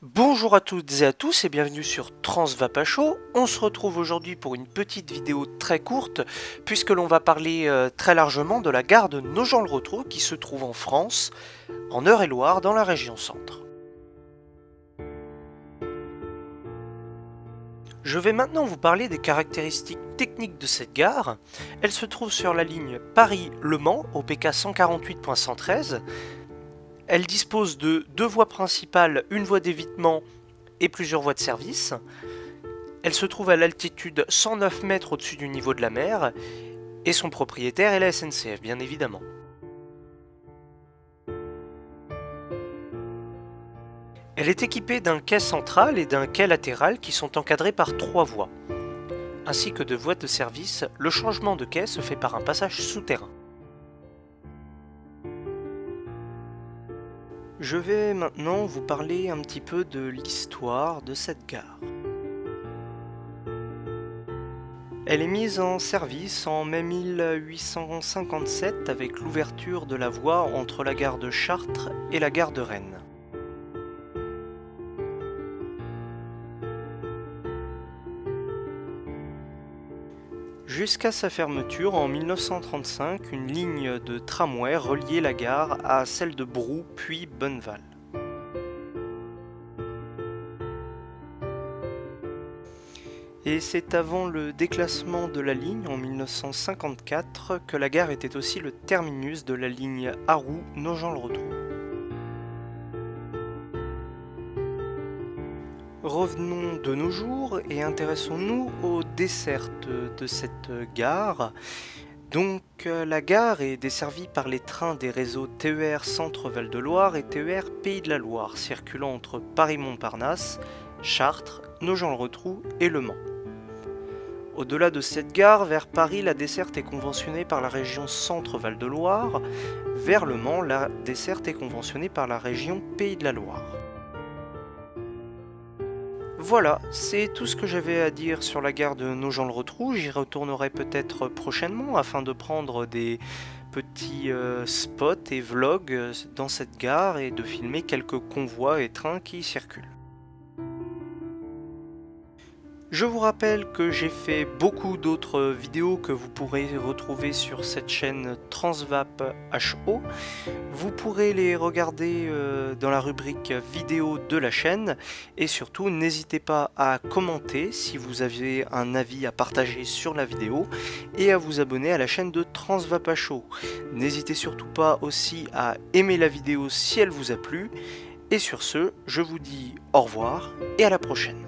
Bonjour à toutes et à tous et bienvenue sur Transvapacho. On se retrouve aujourd'hui pour une petite vidéo très courte puisque l'on va parler très largement de la gare de Nogent-le-Rotrou qui se trouve en France, en Eure-et-Loir, dans la région centre. Je vais maintenant vous parler des caractéristiques techniques de cette gare. Elle se trouve sur la ligne Paris-Le Mans au PK 148.113. Elle dispose de deux voies principales, une voie d'évitement et plusieurs voies de service. Elle se trouve à l'altitude 109 mètres au-dessus du niveau de la mer et son propriétaire est la SNCF, bien évidemment. Elle est équipée d'un quai central et d'un quai latéral qui sont encadrés par trois voies. Ainsi que de voies de service, le changement de quai se fait par un passage souterrain. Je vais maintenant vous parler un petit peu de l'histoire de cette gare. Elle est mise en service en mai 1857 avec l'ouverture de la voie entre la gare de Chartres et la gare de Rennes. Jusqu'à sa fermeture en 1935, une ligne de tramway reliait la gare à celle de Brou puis Bonneval. Et c'est avant le déclassement de la ligne en 1954 que la gare était aussi le terminus de la ligne Arroux-Nogent-le-Rotrou. Revenons de nos jours et intéressons-nous aux dessertes de cette gare. Donc la gare est desservie par les trains des réseaux TER Centre-Val de Loire et TER Pays de la Loire, circulant entre Paris-Montparnasse, Chartres, Nogent-le-Rotrou et Le Mans. Au-delà de cette gare, vers Paris, la desserte est conventionnée par la région Centre-Val de Loire. Vers Le Mans, la desserte est conventionnée par la région Pays de la Loire. Voilà, c'est tout ce que j'avais à dire sur la gare de Nogent-le-Rotrou. J'y retournerai peut-être prochainement afin de prendre des petits spots et vlogs dans cette gare et de filmer quelques convois et trains qui y circulent. Je vous rappelle que j'ai fait beaucoup d'autres vidéos que vous pourrez retrouver sur cette chaîne Transvap HO. Vous pourrez les regarder dans la rubrique vidéo de la chaîne et surtout n'hésitez pas à commenter si vous avez un avis à partager sur la vidéo et à vous abonner à la chaîne de Transvap HO. N'hésitez surtout pas aussi à aimer la vidéo si elle vous a plu et sur ce, je vous dis au revoir et à la prochaine.